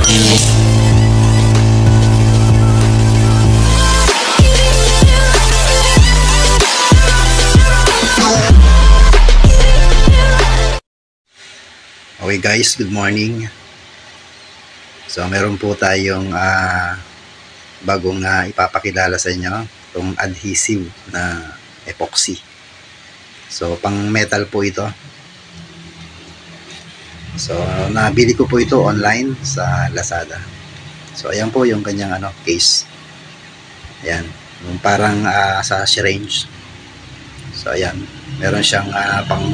Okay guys, good morning. So meron po tayong bagong ipapakilala sa inyo, itong adhesive na epoxy. So pang metal po ito. So nabili ko po ito online sa Lazada. So ayan po yung kanyang case. Ayan, yung parang sa syringe. So ayan, meron siyang pang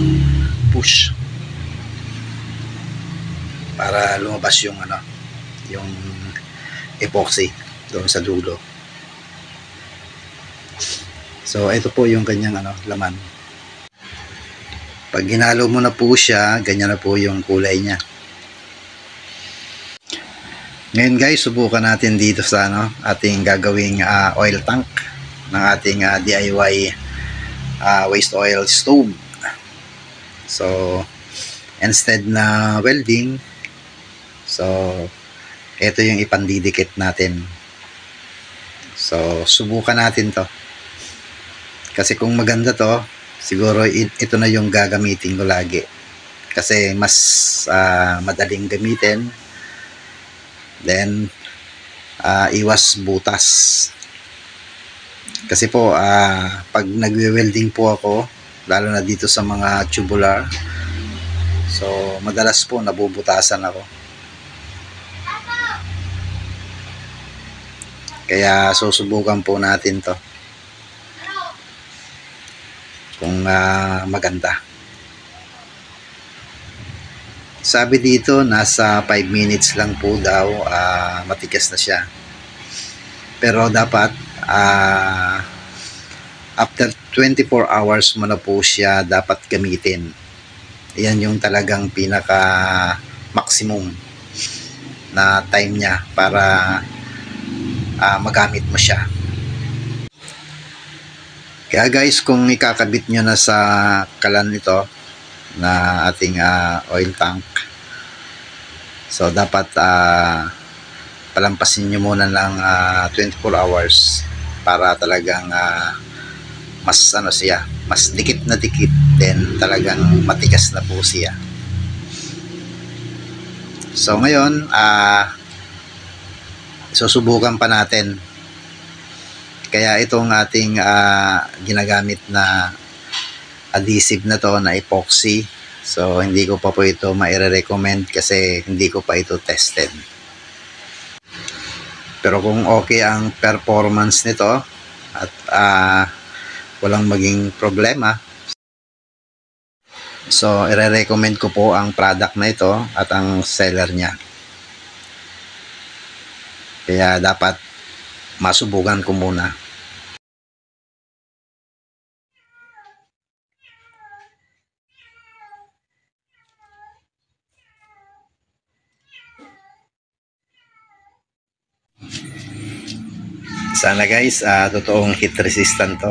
push para lumabas yung yung epoxy doon sa dulo. So ito po yung kanyang laman. Pag ginalo mo na po siya, ganyan na po yung kulay niya. Ngayon guys, subukan natin dito sa ating gagawing oil tank ng ating DIY waste oil stove. So instead na welding, so ito yung ipandidikit natin. So subukan natin to, kasi kung maganda to, siguro ito na yung gagamitin ko lagi, kasi mas madaling gamitin, then iwas butas. Kasi po pag nagwe-welding po ako, lalo na dito sa mga tubular, so madalas po nabubutasan ako. Kaya susubukan po natin to kung maganda. Sabi dito nasa 5 minutes lang po daw matigas na siya. Pero dapat after 24 hours mo na po siya dapat gamitin. Yan yung talagang pinaka maximum na time niya para magamit mo siya. Kaya guys, kung ikakabit nyo na sa kalan ito na ating oil tank, so dapat palampasin nyo muna lang 24 hours para talagang mas siya, mas dikit na dikit, then talagang matigas na po siya. So ngayon susubukan pa natin. Kaya itong ating ginagamit na adhesive na to na epoxy, so hindi ko pa po ito maire-recommend kasi hindi ko pa ito tested. Pero kung okay ang performance nito at walang maging problema, so ire-recommend ko po ang product na ito at ang seller niya. Kaya dapat masubukan ko muna. Sana guys, totoong heat resistant to.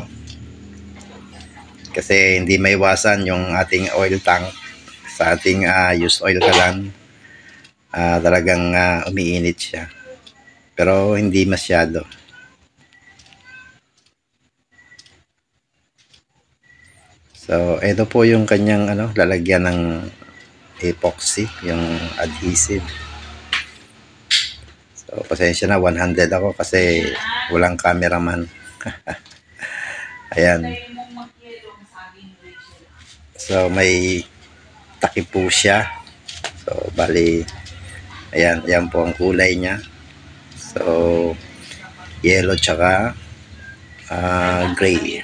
Kasi hindi maiwasan yung ating oil tank sa ating used oil kalan. Talagang umiinit siya. Pero hindi masyado. So ito po yung kanyang lalagyan ng epoxy, yung adhesive. So pasensya na, 100 ako kasi walang cameraman. Ayan. So may takip po siya. So bali, ayan po ang kulay niya. So yellow tsaka gray.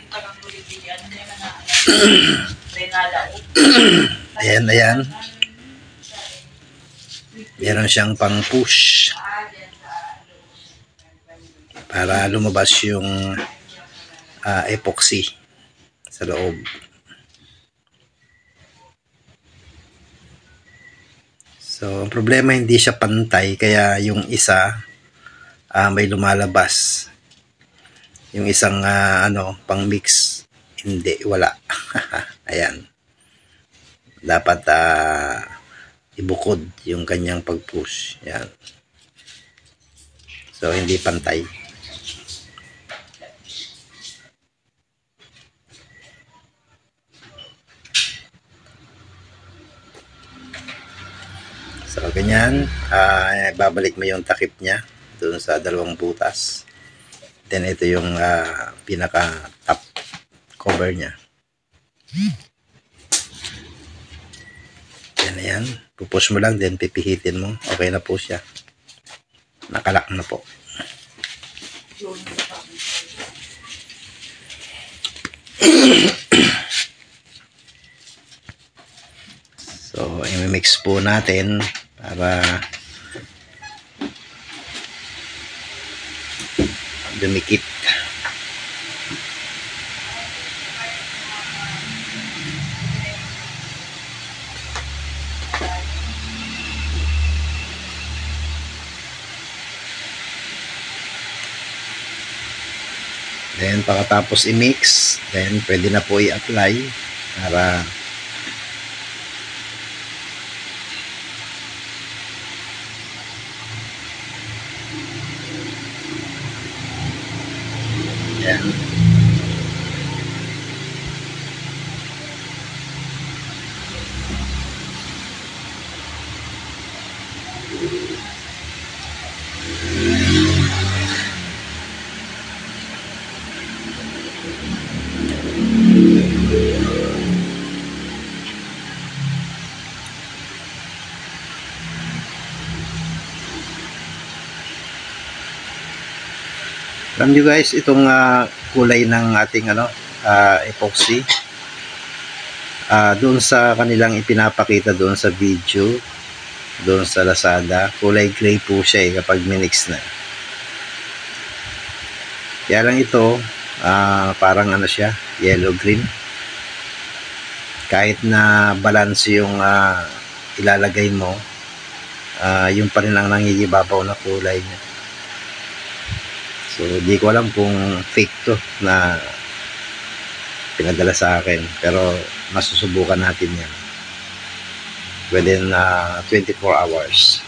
Ayan. Meron siyang pang push para lumabas yung epoxy sa loob. So ang problema, hindi siya pantay, kaya yung isa may lumalabas, yung isang pang mix hindi, wala. Ayan, dapat ibukod yung kanyang pag-push. Yan. So hindi pantay. So ganyan, babalik mo yung takip niya doon sa dalawang butas. Then ito yung pinaka top cover niya. Yan. Pupush mo lang, then pipihitin mo. Okay na po siya. Nakalak na po. So, i-mix po natin para dumikit. Then pagkatapos i-mix, then pwede na po i-apply para yan. Alam nyo guys, itong kulay ng ating epoxy, doon sa kanilang ipinapakita doon sa video, doon sa Lazada, kulay gray po siya kapag minix na. Kaya lang ito, parang siya, yellow green. Kahit na balance yung ilalagay mo, yung pa rin ang nangigibabaw na kulay niya. So, di ko alam kung fake to na pinadala sa akin. Pero, masusubukan natin yan. Within 24 hours.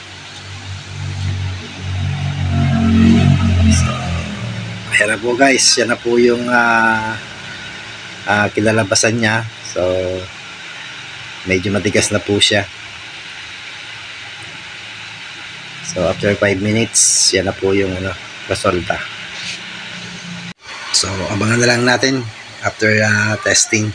So, ayan na po guys. Yan na po yung kinalabasan niya. So, medyo matigas na po siya. So, after 5 minutes, yan na po yung resulta. So, abangan na lang natin after testing.